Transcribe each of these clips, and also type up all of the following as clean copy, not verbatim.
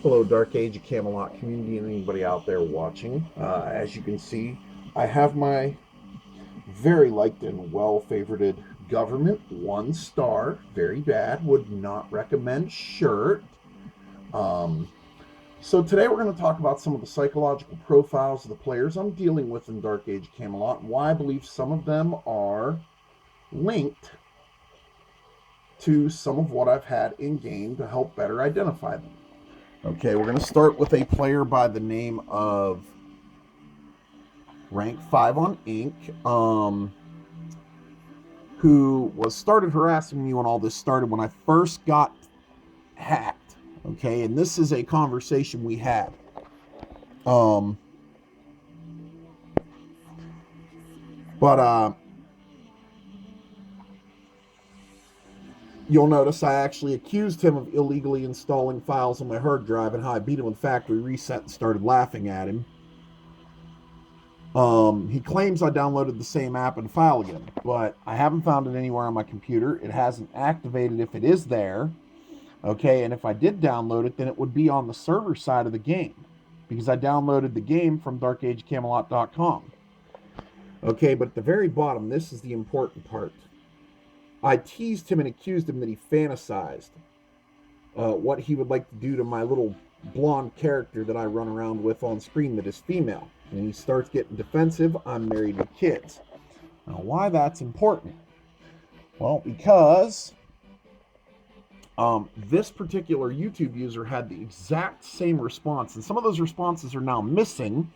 Hello, Dark Age Camelot community and anybody out there watching. As you can see, I have my very liked and well favorited government 1 star, very bad, would not recommend shirt. Um, so today we're going to talk about some of the psychological profiles of the players I'm dealing with in Dark Age Camelot and why I believe some of them are linked to some of what I've had in game to help better identify them. Okay, we're going to start with a player by the name of rank 5 on Inc., who was started harassing me when all this started when I first got hacked. Okay, and this is a conversation we had. Um, but you'll notice I actually accused him of illegally installing files on my hard drive and how I beat him with factory reset and started laughing at him. He claims I downloaded the same app and file again, but I haven't found it anywhere on my computer. It hasn't activated if it is there. Okay, and if I did download it, then it would be on the server side of the game because I downloaded the game from darkagecamelot.com. Okay, but at the very bottom, this is the important part. I teased him and accused him that he fantasized what he would like to do to my little blonde character that I run around with on screen that is female. And he starts getting defensive. I'm married with kids. Now, why that's important? Well, because this particular YouTube user had the exact same response, and some of those responses are now missing.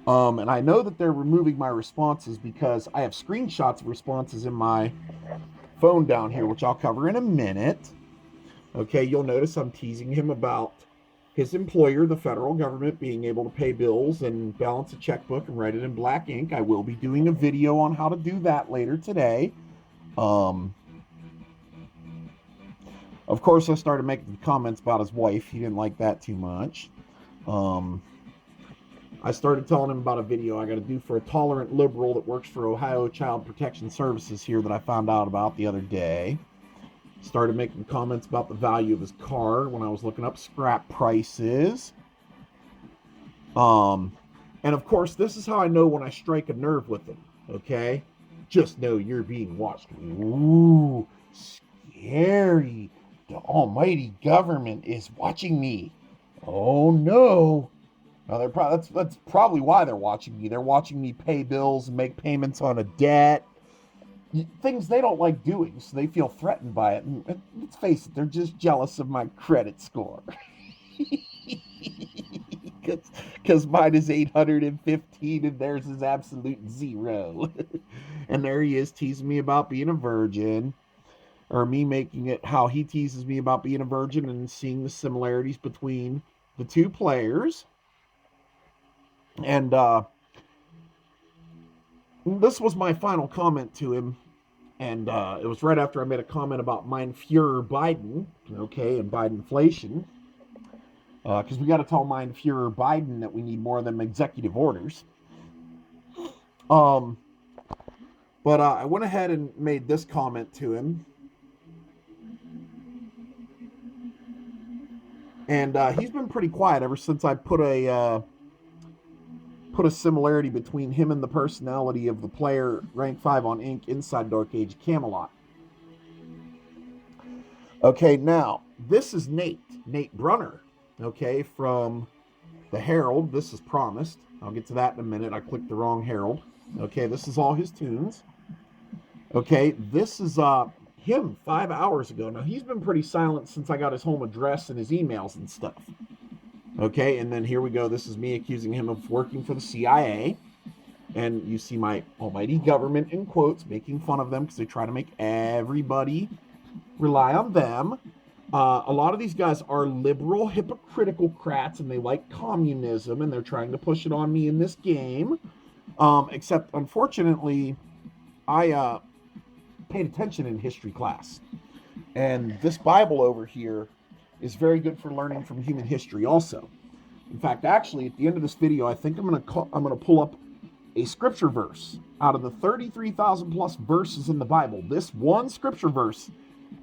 And I know that they're removing my responses because I have screenshots of responses in my phone down here, which I'll cover in a minute. Okay, you'll notice I'm teasing him about his employer, the federal government, being able to pay bills and balance a checkbook and write it in black ink. I will be doing a video on how to do that later today. Of course, I started making comments about his wife. He didn't like that too much. I started telling him about a video I got to do for a tolerant liberal that works for Ohio Child Protection Services here that I found out about the other day. Started making comments about the value of his car when I was looking up scrap prices. And of course, this is how I know when I strike a nerve with him. Okay? Just know you're being watched. Ooh, scary. The almighty government is watching me. Oh no. Now that's probably why they're watching me. They're watching me pay bills and make payments on a debt. Things they don't like doing, so they feel threatened by it. And let's face it, they're just jealous of my credit score. Because mine is 815 and theirs is absolute zero. And there he is teasing me about being a virgin, or me making it how he teases me about being a virgin and seeing the similarities between the two players. And this was my final comment to him. And it was right after I made a comment about Mein Fuhrer Biden, okay, and Bidenflation. Because we got to tell Mein Fuhrer Biden that we need more of them executive orders. But I went ahead and made this comment to him. And he's been pretty quiet ever since I put a similarity between him and the personality of the player rank 5 on Inc. inside Dark Age Camelot. Okay, now, this is Nate Brunner, okay, from the Herald. This is Promised. I'll get to that in a minute. I clicked the wrong Herald. Okay, this is all his tunes. Okay, this is him 5 hours ago. Now, he's been pretty silent since I got his home address and his emails and stuff. Okay, and then here we go. This is me accusing him of working for the CIA. And you see my almighty government in quotes making fun of them because they try to make everybody rely on them. A lot of these guys are liberal, hypocritical crats, and they like communism, and they're trying to push it on me in this game. Except, unfortunately, I paid attention in history class. And this Bible over here is very good for learning from human history also. In fact, actually, at the end of this video, I think I'm going to pull up a scripture verse out of the 33,000 plus verses in the Bible. This one scripture verse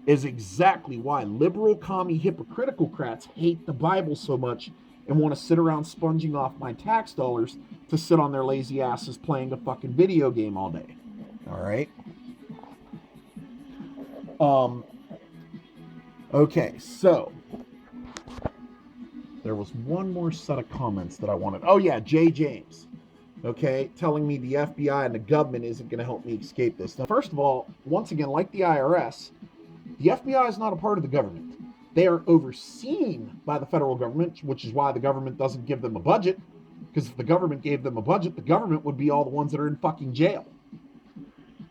is exactly why liberal, commie, hypocriticalcrats hate the Bible so much and want to sit around sponging off my tax dollars to sit on their lazy asses playing a fucking video game all day. All right. Okay, so there was one more set of comments that I wanted. Oh yeah, Jay James. Okay, telling me the FBI and the government isn't going to help me escape this. Now, first of all, once again, like the IRS, the FBI is not a part of the government. They are overseen by the federal government, which is why the government doesn't give them a budget. Because if the government gave them a budget, the government would be all the ones that are in fucking jail.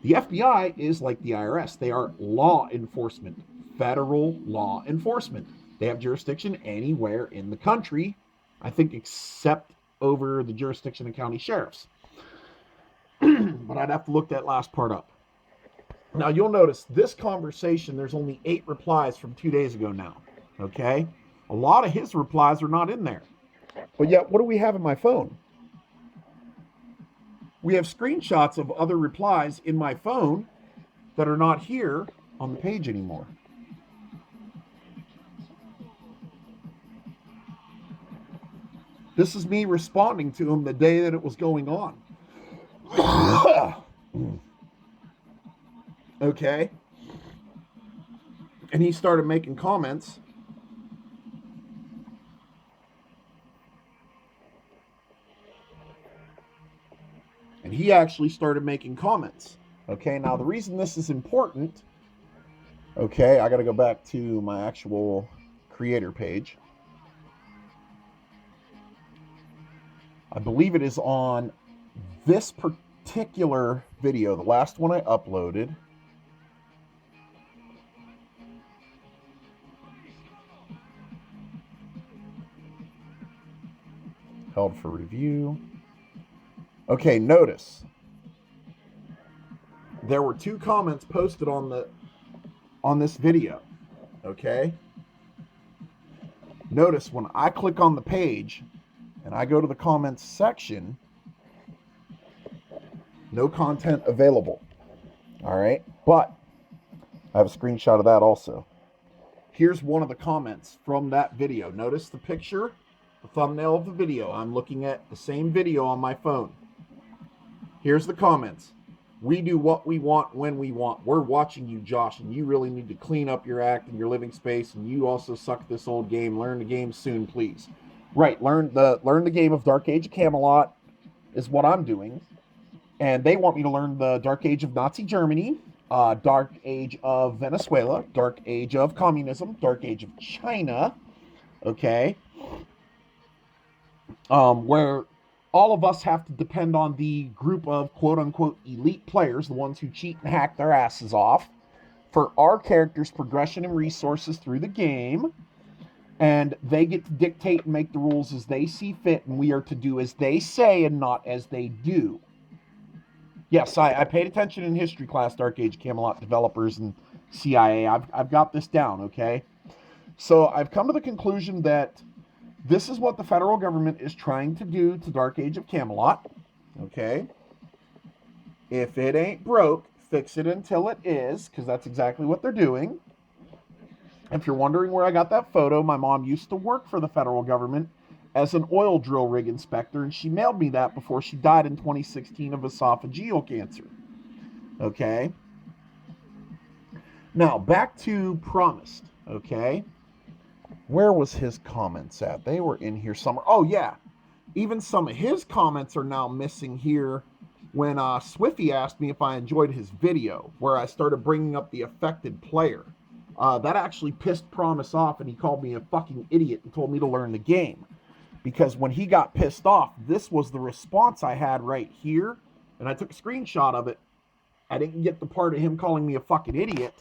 The FBI is like the IRS. They are law enforcement, federal law enforcement. They have jurisdiction anywhere in the country, I think, except over the jurisdiction of county sheriffs. But I'd have to look that last part up. Now, you'll notice this conversation, there's only 8 replies from 2 days ago now, okay? A lot of his replies are not in there. But yet, what do we have in my phone? We have screenshots of other replies in my phone that are not here on the page anymore. This is me responding to him the day that it was going on. Okay. And he started making comments. And he actually started making comments. Okay, now the reason this is important, okay, I got to go back to my actual creator page. I believe it is on this particular video, the last one I uploaded. Held for review. Okay, notice there were 2 comments posted on this video. Okay? Notice when I click on the page and I go to the comments section, no content available. All right? But I have a screenshot of that also. Here's one of the comments from that video. Notice the picture, the thumbnail of the video. I'm looking at the same video on my phone. Here's the comments. We do what we want when we want. We're watching you, Josh, and you really need to clean up your act and your living space, and you also suck this old game. Learn the game soon, please. Right, learn the game of Dark Age of Camelot is what I'm doing. And they want me to learn the Dark Age of Nazi Germany, Dark Age of Venezuela, Dark Age of Communism, Dark Age of China, okay? Where all of us have to depend on the group of quote-unquote elite players, the ones who cheat and hack their asses off, for our characters' progression and resources through the game, and they get to dictate and make the rules as they see fit, and we are to do as they say and not as they do. Yes, I paid attention in history class, Dark Age Camelot developers and CIA. I've got this down, okay? So I've come to the conclusion that this is what the federal government is trying to do to Dark Age of Camelot, okay? If it ain't broke, fix it until it is, because that's exactly what they're doing. If you're wondering where I got that photo, my mom used to work for the federal government as an oil drill rig inspector, and she mailed me that before she died in 2016 of esophageal cancer, okay? Now, back to Promised, okay? Where was his comments at? They were in here somewhere. Oh, yeah. Even some of his comments are now missing here when Swiffy asked me if I enjoyed his video, where I started bringing up the affected player. That actually pissed Promise off, and he called me a fucking idiot and told me to learn the game. Because when he got pissed off, this was the response I had right here, and I took a screenshot of it. I didn't get the part of him calling me a fucking idiot.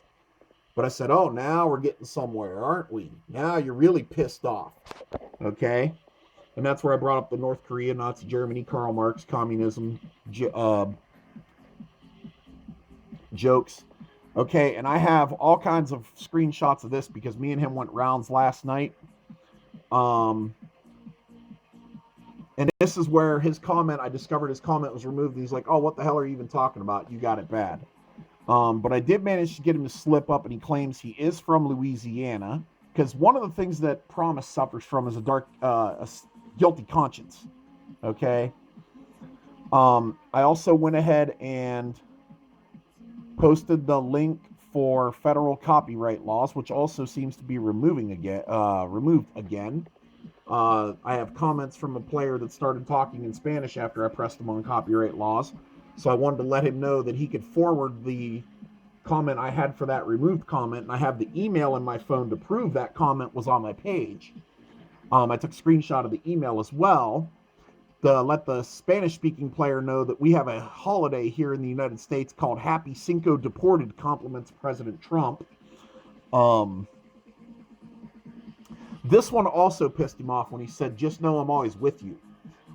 But I said, oh, now we're getting somewhere, aren't we? Now you're really pissed off, okay? And that's where I brought up the North Korea, Nazi Germany, Karl Marx, communism, jokes. Okay, and I have all kinds of screenshots of this because me and him went rounds last night. And this is where his comment, I discovered his comment was removed. And he's like, oh, what the hell are you even talking about? You got it bad. But I did manage to get him to slip up, and he claims he is from Louisiana. Because one of the things that Promise suffers from is a guilty conscience. Okay. I also went ahead and posted the link for federal copyright laws, which also seems to be removed again. I have comments from a player that started talking in Spanish after I pressed him on copyright laws. So I wanted to let him know that he could forward the comment I had for that removed comment, and I have the email in my phone to prove that comment was on my page. I took a screenshot of the email as well to let the Spanish-speaking player know that we have a holiday here in the United States called Happy Cinco de Ported, compliments President Trump. This one also pissed him off when he said, "Just know I'm always with you."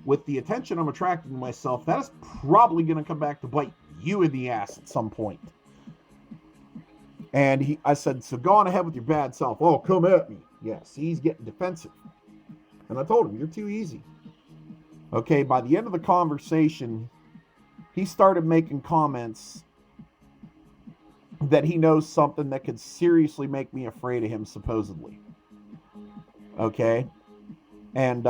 With the attention I'm attracting to myself, that is probably going to come back to bite you in the ass at some point. And I said, "So go on ahead with your bad self." "Oh, come at me." Yeah, see, he's getting defensive. And I told him, "You're too easy." Okay, by the end of the conversation, he started making comments that he knows something that could seriously make me afraid of him, supposedly. Okay? And,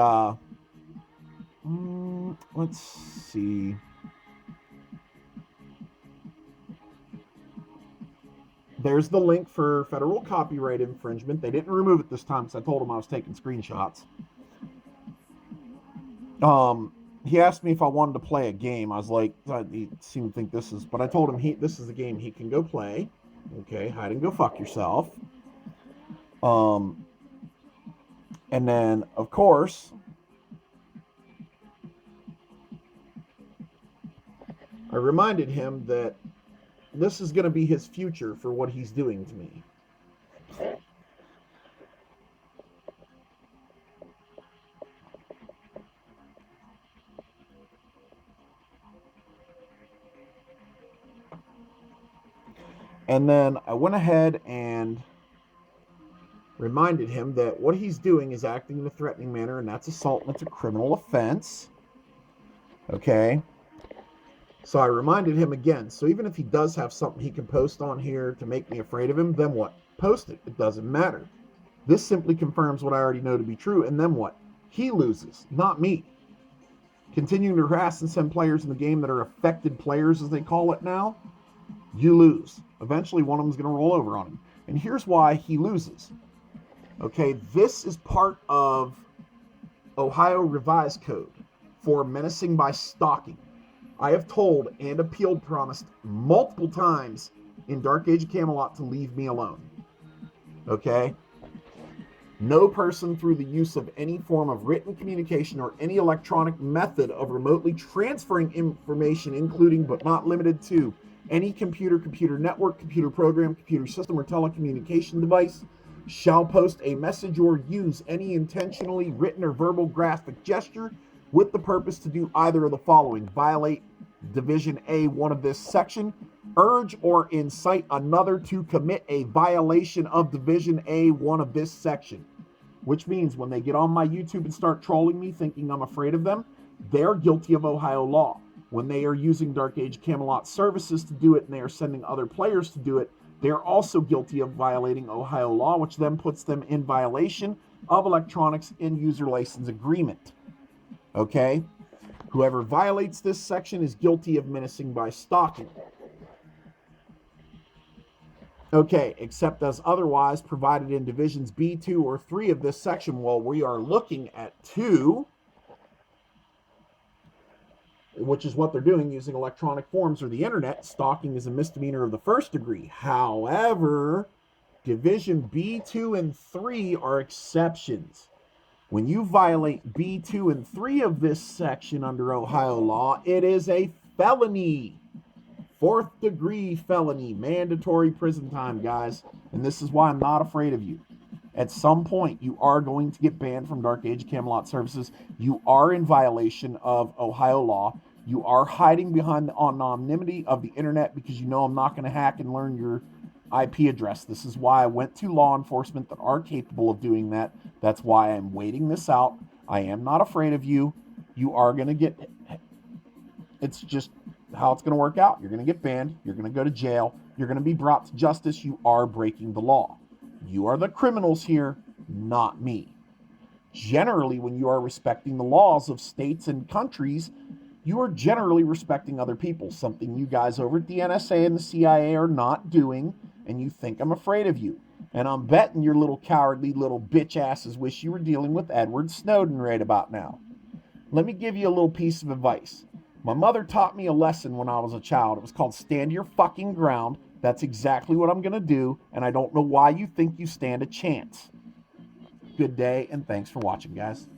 let's see. There's the link for federal copyright infringement. They didn't remove it this time because I told him I was taking screenshots. He asked me if I wanted to play a game. I was like, he seemed to think this is, but I told him this is a game he can go play. Okay, hide and go fuck yourself. And then, of course, I reminded him that this is going to be his future for what he's doing to me. And then I went ahead and reminded him that what he's doing is acting in a threatening manner, and that's assault, and it's a criminal offense. Okay? So I reminded him again. So even if he does have something he can post on here to make me afraid of him, then what? Post it. It doesn't matter. This simply confirms what I already know to be true, and then what? He loses, not me. Continuing to harass and send players in the game that are affected players, as they call it now, you lose. Eventually, one of them is going to roll over on him. And here's why he loses. Okay, this is part of Ohio Revised Code for menacing by stalking. I have told and appealed Promised multiple times in Dark Age Camelot to leave me alone. Okay? No person through the use of any form of written communication or any electronic method of remotely transferring information, including but not limited to any computer network, computer program, computer system, or telecommunication device, shall post a message or use any intentionally written or verbal graphic gesture with the purpose to do either of the following: violate Division A1 of this section, urge or incite another to commit a violation of Division A1 of this section. Which means when they get on my YouTube and start trolling me thinking I'm afraid of them, they're guilty of Ohio law. When they are using Dark Age Camelot services to do it and they are sending other players to do it, they're also guilty of violating Ohio law, which then puts them in violation of Electronics End User License Agreement. Okay? Whoever violates this section is guilty of menacing by stalking. Okay, except as otherwise provided in Divisions B, 2, or 3 of this section. Well, we are looking at 2, which is what they're doing using electronic forms or the internet. Stalking is a misdemeanor of the first degree. However, Division B, 2, and 3 are exceptions. When you violate B, 2, and 3 of this section under Ohio law, it is a felony. 4th degree felony, mandatory prison time, guys. And this is why I'm not afraid of you. At some point, you are going to get banned from Dark Age Camelot services. You are in violation of Ohio law. You are hiding behind the anonymity of the internet because you know I'm not going to hack and learn your IP address. This is why I went to law enforcement that are capable of doing that. That's why I'm waiting this out. I am not afraid of you. You are going to get... It's just... how it's going to work out. You're going to get banned. You're going to go to jail. You're going to be brought to justice. You are breaking the law. You are the criminals here, not me. Generally, when you are respecting the laws of states and countries, you are generally respecting other people, something you guys over at the NSA and the CIA are not doing, and you think I'm afraid of you. And I'm betting your little cowardly little bitch asses wish you were dealing with Edward Snowden right about now. Let me give you a little piece of advice. My mother taught me a lesson when I was a child. It was called stand your fucking ground. That's exactly what I'm going to do, and I don't know why you think you stand a chance. Good day, and thanks for watching, guys.